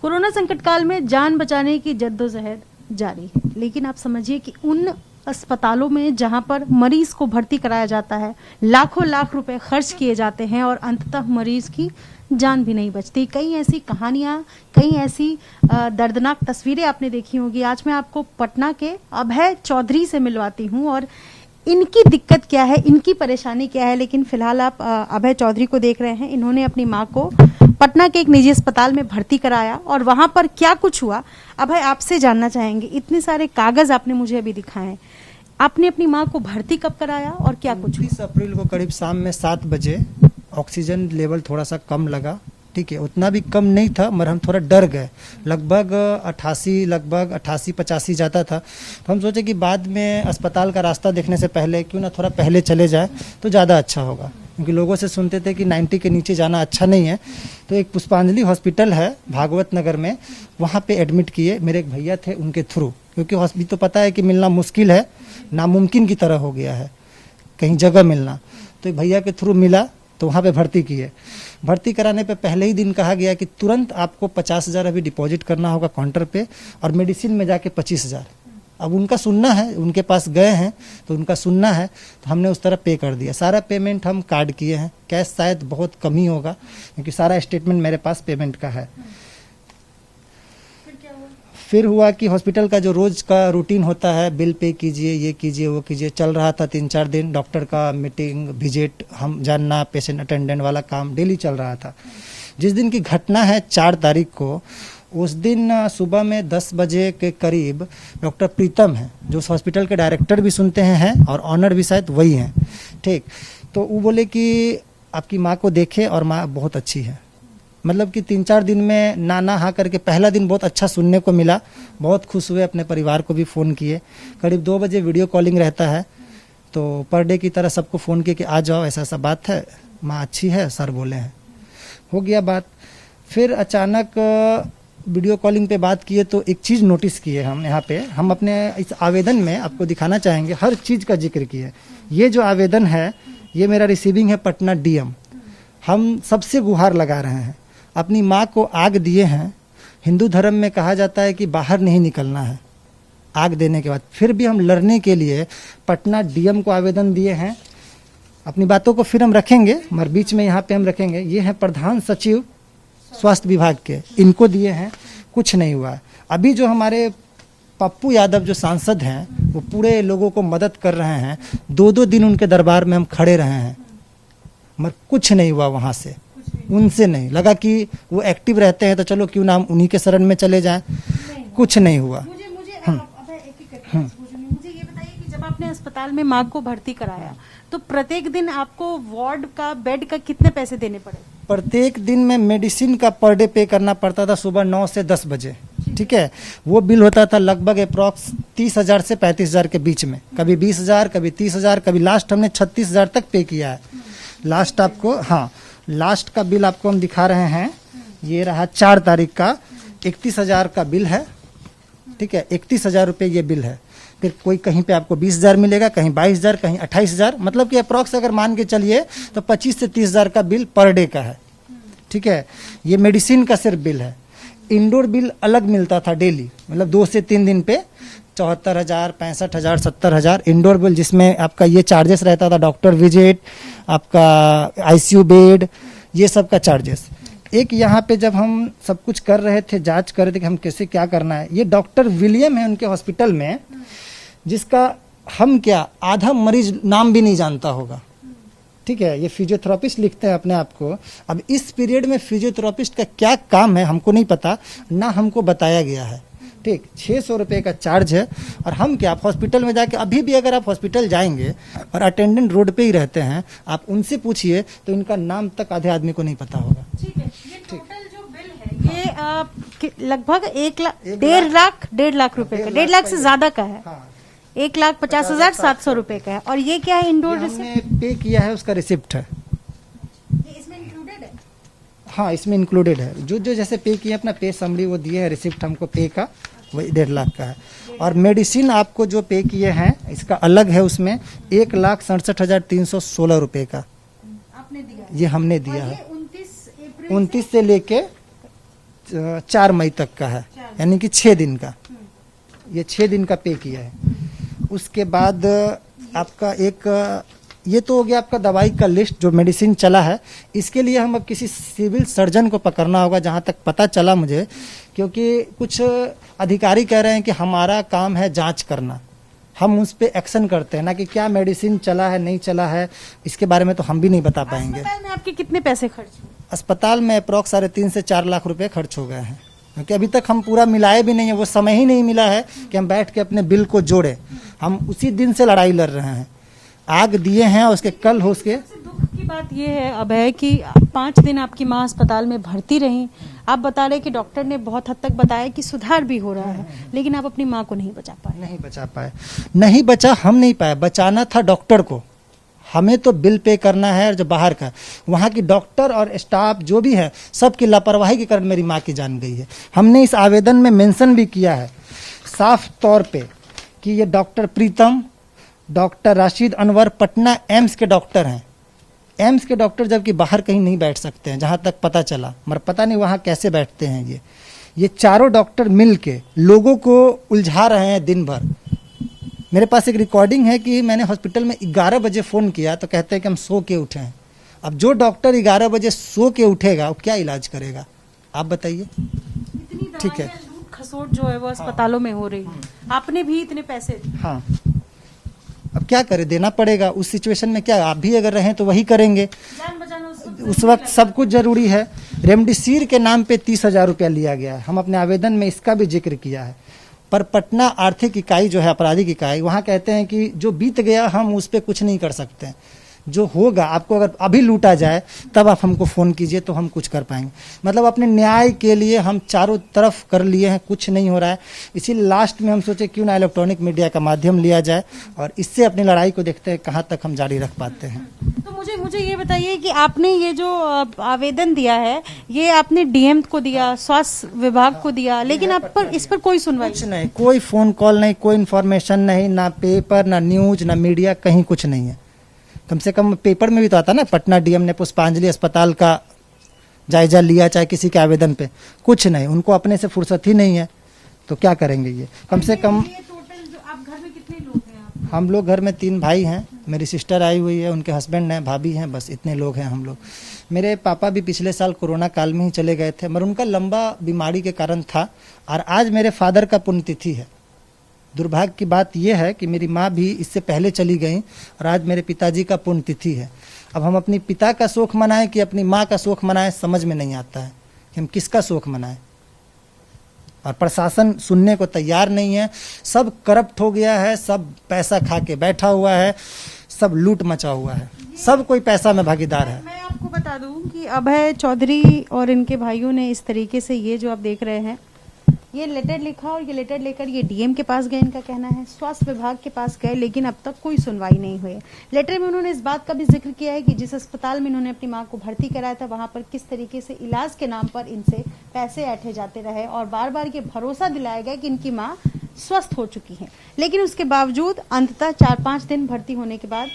Corona संकट काल में जान बचाने की जद्दोजहद जारी है, लेकिन आप समझिए कि उन अस्पतालों में जहां पर मरीज को भर्ती कराया जाता है, लाखों लाख रुपए खर्च किए जाते हैं और अंततः मरीज की जान भी नहीं बचती। कई ऐसी कहानियां, कई ऐसी दर्दनाक तस्वीरें आपने देखी होगी। आज मैं आपको पटना के अभय चौधरी से मिलवाती हूं और इनकी दिक्कत क्या है, इनकी परेशानी क्या है। लेकिन फिलहाल आप अभय चौधरी को देख रहे हैं। इन्होंने अपनी मां को पटना के एक निजी अस्पताल में भर्ती कराया और वहां पर क्या कुछ हुआ, अभय आपसे जानना चाहेंगे। इतने सारे कागज आपने मुझे अभी दिखाए, आपने अपनी मां को भर्ती कब कराया और क्या कुछ हुआ? 30 अप्रैल को करीब शाम में 7 बजे ऑक्सीजन लेवल थोड़ा सा कम लगा, ठीक है, उतना भी कम नहीं था मगर हम थोड़ा डर गए। लगभग 88-85 जाता था। तो हम सोचे कि बाद में अस्पताल का रास्ता देखने से पहले क्यों ना थोड़ा पहले चले जाए तो ज़्यादा अच्छा होगा, क्योंकि लोगों से सुनते थे कि 90 के नीचे जाना अच्छा नहीं है। तो एक पुष्पांजलि हॉस्पिटल है भागवत नगर में, वहाँ पे एडमिट किए। मेरे एक भैया थे, उनके थ्रू, क्योंकि हॉस्पिटल तो पता है कि मिलना मुश्किल है, नामुमकिन की तरह हो गया है कहीं जगह मिलना। तो एक भैया के थ्रू मिला तो वहाँ पे भर्ती किए। भर्ती कराने पे पहले ही दिन कहा गया कि तुरंत आपको 50,000 अभी डिपॉजिट करना होगा काउंटर पे और मेडिसिन में जाके 25,000। अब उनका सुनना है, उनके पास गए हैं तो उनका सुनना है, तो हमने उस तरह पे कर दिया। सारा पेमेंट हम कार्ड किए हैं, कैश शायद बहुत कम ही होगा क्योंकि सारा स्टेटमेंट मेरे पास पेमेंट का है। फिर हुआ कि हॉस्पिटल का जो रोज का रूटीन होता है, बिल पे कीजिए, ये कीजिए, वो कीजिए, चल रहा था 3-4 दिन। डॉक्टर का मीटिंग, विजिट, हम जानना, पेशेंट अटेंडेंट वाला काम डेली चल रहा था। जिस दिन की घटना है 4 तारीख को, उस दिन सुबह में 10 बजे के करीब डॉक्टर प्रीतम हैं, जो उस हॉस्पिटल के डायरेक्टर भी सुनते हैं और ऑनर भी शायद वही हैं, ठीक। तो वो बोले कि आपकी माँ को देखे और माँ बहुत अच्छी है। मतलब कि 3-4 दिन में ना हाँ करके पहला दिन बहुत अच्छा सुनने को मिला, बहुत खुश हुए, अपने परिवार को भी फ़ोन किए। करीब 2 बजे वीडियो कॉलिंग रहता है, तो पर डे की तरह सबको फ़ोन किए कि आ जाओ, ऐसा ऐसा बात है, माँ अच्छी है, सर बोले हैं, हो गया बात। फिर अचानक वीडियो कॉलिंग पे बात किए तो एक चीज़ नोटिस किए हम यहाँ पे, हम अपने इस आवेदन में आपको दिखाना चाहेंगे, हर चीज़ का जिक्र किए। ये जो आवेदन है, ये मेरा रिसीविंग है पटना डीएम। हम सबसे गुहार लगा रहे हैं, अपनी माँ को आग दिए हैं। हिंदू धर्म में कहा जाता है कि बाहर नहीं निकलना है आग देने के बाद, फिर भी हम लड़ने के लिए पटना डीएम को आवेदन दिए हैं। अपनी बातों को फिर हम रखेंगे, मगर बीच में यहाँ पे हम रखेंगे। ये हैं प्रधान सचिव स्वास्थ्य विभाग के, इनको दिए हैं, कुछ नहीं हुआ। अभी जो हमारे पप्पू यादव जो सांसद हैं, वो पूरे लोगों को मदद कर रहे हैं। 2-2 दिन उनके दरबार में हम खड़े रहे हैं, मगर कुछ नहीं हुआ वहाँ से, उनसे नहीं लगा कि वो एक्टिव रहते हैं तो चलो क्यों ना हम उन्हीं के शरण में चले जाएं। कुछ नहीं हुआ। मुझे ये बताइए कि जब आपने अस्पताल में माँ को भर्ती कराया तो प्रत्येक दिन आपको वार्ड का, बेड का कितने पैसे देने पड़े? प्रत्येक दिन में मेडिसिन का पर डे पे करना पड़ता था, सुबह 9 से 10 बजे, ठीक है। वो बिल होता था लगभग अप्रॉक्स 30,000 से 35,000 के बीच में, कभी 20,000, कभी 30,000, कभी लास्ट हमने 36,000 तक पे किया है। लास्ट आपको, हाँ, लास्ट का बिल आपको हम दिखा रहे हैं। ये रहा 4 तारीख का, 31,000 का बिल है, ठीक है, 31,000 रुपये ये बिल है। फिर कोई कहीं पे आपको 20,000 मिलेगा, कहीं 22,000, कहीं 28,000, मतलब कि अप्रॉक्स अगर मान के चलिए तो 25 से 30,000 का बिल पर डे का है, ठीक है। ये मेडिसिन का सिर्फ बिल है। इंडोर बिल अलग मिलता था डेली, मतलब 2 से 3 दिन पे 74,000, 65,000, 70,000 इंडोर बिल, जिसमें आपका ये चार्जेस रहता था, डॉक्टर विजिट, आपका आईसीयू बेड, ये सब का चार्जेस। एक यहाँ पे जब हम सब कुछ कर रहे थे, जांच कर रहे थे कि हम कैसे क्या करना है, ये डॉक्टर विलियम है उनके हॉस्पिटल में, जिसका हम क्या आधा मरीज नाम भी नहीं जानता होगा, ठीक है। ये फिजियोथेरापिस्ट लिखते हैं अपने आप को। अब इस पीरियड में फिजियोथेरापिस्ट का क्या काम है हमको नहीं पता, ना हमको बताया गया है, ठीक। 600 रुपये का चार्ज है। और हम क्या, आप हॉस्पिटल में जाके, अभी भी अगर आप हॉस्पिटल जाएंगे और अटेंडेंट रोड पे ही रहते हैं, आप उनसे पूछिए तो इनका नाम तक आधे आदमी को नहीं पता होगा, ठीक है। ये टोटल जो बिल है ये लगभग 1.5 लाख रुपए का, 1.5 लाख से ज्यादा का है। 1,50,700 रुपए का है। और ये क्या है? इंडोर रिसिप्ट पे किया है, उसका रिसिप्ट है। ये इसमें इंक्लूडेड है? हाँ, इसमें इंक्लूडेड है। जो जैसे पे किए अपना पे समरी वो दिए है, रिसिप्ट हमको पे का, वही 1.5 लाख का है। और मेडिसिन आपको जो पे किए हैं इसका अलग है, उसमें 1,67,316 रुपये का आपने दिया, ये हमने दिया है। 29 से लेके 4 मई तक का है, यानी कि 6 दिन का। ये 6 दिन का पे किया है। उसके बाद आपका एक ये तो हो गया आपका दवाई का लिस्ट जो मेडिसिन चला है। इसके लिए हम अब किसी सिविल सर्जन को पकड़ना होगा, जहाँ तक पता चला मुझे, क्योंकि कुछ अधिकारी कह रहे हैं कि हमारा काम है जांच करना, हम उस पर एक्शन करते हैं ना कि क्या मेडिसिन चला है नहीं चला है, इसके बारे में तो हम भी नहीं बता पाएंगे। अस्पताल में आपके कितने पैसे खर्च हुए? अस्पताल में अप्रॉक्स 3.5 से 4 लाख रुपए खर्च हो गए हैं, क्योंकि अभी तक हम पूरा मिलाए भी नहीं है। वो समय ही नहीं मिला है कि हम बैठ के अपने बिल को जोड़े। हम उसी दिन से लड़ाई लड़ रहे हैं, आग दिए हैं और उसके कल हो उसके। दुख की बात यह है अब है कि 5 दिन आपकी माँ अस्पताल में भर्ती रही। आप बता रहे कि डॉक्टर ने बहुत हद तक बताया कि सुधार भी हो रहा है, लेकिन आप अपनी माँ को नहीं बचा पाए। नहीं बचा पाए, नहीं बचा, हम नहीं पाए, बचाना था डॉक्टर को। हमें तो बिल पे करना है, और जो बाहर का वहाँ की डॉक्टर और स्टाफ जो भी है सबकी लापरवाही के कारण मेरी माँ की जान गई है। हमने इस आवेदन में मेंशन भी किया है साफ तौर पे कि ये डॉक्टर प्रीतम, डॉक्टर राशिद अनवर पटना एम्स के डॉक्टर हैं। एम्स के डॉक्टर जबकि बाहर कहीं नहीं बैठ सकते हैं, जहाँ तक पता चला, मगर पता नहीं वहाँ कैसे बैठते हैं। ये चारों डॉक्टर मिल के लोगों को उलझा रहे हैं दिन भर। मेरे पास एक रिकॉर्डिंग है कि मैंने हॉस्पिटल में 11 बजे फ़ोन किया तो कहते हैं कि हम सो के उठे हैं। अब जो डॉक्टर 11 बजे सो के उठेगा वो क्या इलाज करेगा, आप बताइए। ठीक है, खसोट जो है वो अस्पतालों में हो रही है, आपने भी इतने पैसे। हाँ, अब क्या करें, देना पड़ेगा। उस सिचुएशन में क्या आप भी अगर रहें तो वही करेंगे। जान बचाना उस वक्त सब कुछ जरूरी है। रेमडेसिविर के नाम पे 30,000 रुपया लिया गया है। हम अपने आवेदन में इसका भी जिक्र किया है। पर पटना आर्थिक इकाई जो है, आपराधिक इकाई, वहाँ कहते हैं कि जो बीत गया हम उस पर कुछ नहीं कर सकते हैं। जो होगा, आपको अगर अभी लूटा जाए तब आप हमको फ़ोन कीजिए तो हम कुछ कर पाएंगे। मतलब अपने न्याय के लिए हम चारों तरफ कर लिए हैं, कुछ नहीं हो रहा है। इसीलिए लास्ट में हम सोचे क्यों ना इलेक्ट्रॉनिक मीडिया का माध्यम लिया जाए और इससे अपनी लड़ाई को देखते हैं कहाँ तक हम जारी रख पाते हैं। तो मुझे ये बताइए कि आपने ये जो आवेदन दिया है, ये आपने डीएम को दिया, स्वास्थ्य विभाग को दिया, लेकिन आप पर इस पर कोई सुनवाई कुछ नहीं, कोई फ़ोन कॉल नहीं, कोई इन्फॉर्मेशन नहीं, ना पेपर, ना न्यूज, ना मीडिया, कहीं कुछ नहीं है। कम से कम पेपर में भी तो आता ना, पटना डीएम ने पुष्पांजलि अस्पताल का जायजा लिया, चाहे किसी के आवेदन पे, कुछ नहीं। उनको अपने से फुर्सत ही नहीं है, तो क्या करेंगे ये। कम से कम आप घर में कितने लोग हैं? हम लोग घर में 3 भाई हैं, मेरी सिस्टर आई हुई है, उनके हस्बैंड हैं, भाभी हैं, बस इतने लोग हैं हम लोग। मेरे पापा भी पिछले साल कोरोना काल में ही चले गए थे, मगर उनका लंबा बीमारी के कारण था। और आज मेरे फादर का पुण्यतिथि है। दुर्भाग्य की बात यह है कि मेरी माँ भी इससे पहले चली गई और आज मेरे पिताजी का पुण्यतिथि है। अब हम अपनी पिता का शोक मनाएं कि अपनी माँ का शोक मनाएं, समझ में नहीं आता है कि हम किसका शोक मनाएं। और प्रशासन सुनने को तैयार नहीं है। सब करप्ट हो गया है, सब पैसा खा के बैठा हुआ है, सब लूट मचा हुआ है, सब कोई पैसा में भागीदार है। मैं आपको बता दूं कि अभय चौधरी और इनके भाइयों ने इस तरीके से, ये जो आप देख रहे हैं, ये लेटर लिखा और ये लेटर लेकर ये डीएम के पास गए, इनका कहना है, स्वास्थ्य विभाग के पास गए, लेकिन अब तक कोई सुनवाई नहीं हुई। लेटर में उन्होंने इस बात का भी जिक्र किया है कि जिस अस्पताल में इन्होंने अपनी मां को भर्ती कराया था, वहां पर किस तरीके से इलाज के नाम पर इनसे पैसे ऐंठे जाते रहे और बार बार ये भरोसा दिलाया गया कि इनकी माँ स्वस्थ हो चुकी है। लेकिन उसके बावजूद अंततः 4-5 दिन भर्ती होने के बाद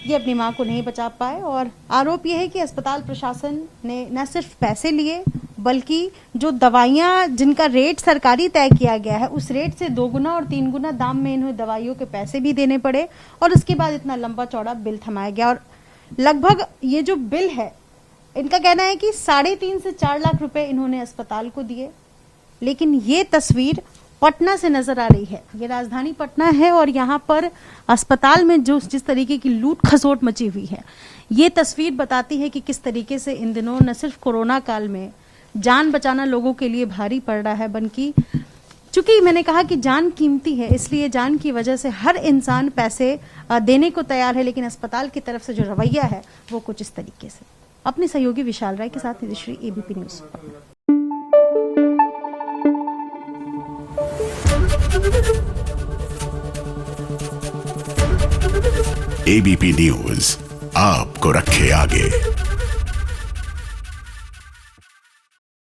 ये अपनी मां को नहीं बचा पाए। और आरोप यह है कि अस्पताल प्रशासन ने न सिर्फ पैसे लिए, बल्कि जो दवाइयां जिनका रेट सरकारी तय किया गया है, उस रेट से 2 गुना और 3 गुना दाम में इन्हें दवाइयों के पैसे भी देने पड़े। और उसके बाद इतना लंबा चौड़ा बिल थमाया गया। और लगभग ये जो बिल है, इनका कहना है कि 3.5 से 4 लाख रुपए इन्होंने अस्पताल को दिए। लेकिन ये तस्वीर पटना से नजर आ रही है। ये राजधानी पटना है और यहाँ पर अस्पताल में जो जिस तरीके की लूट खसोट मची हुई है, ये तस्वीर बताती है कि किस तरीके से इन दिनों न सिर्फ कोरोना काल में जान बचाना लोगों के लिए भारी पड़ रहा है, बल्कि चूंकि मैंने कहा कि जान कीमती है, इसलिए जान की वजह से हर इंसान पैसे देने को तैयार है। लेकिन अस्पताल की तरफ से जो रवैया है वो कुछ इस तरीके से। अपने सहयोगी विशाल राय के साथ Nidhishree, ABP news. ABP news आपको रखे आगे।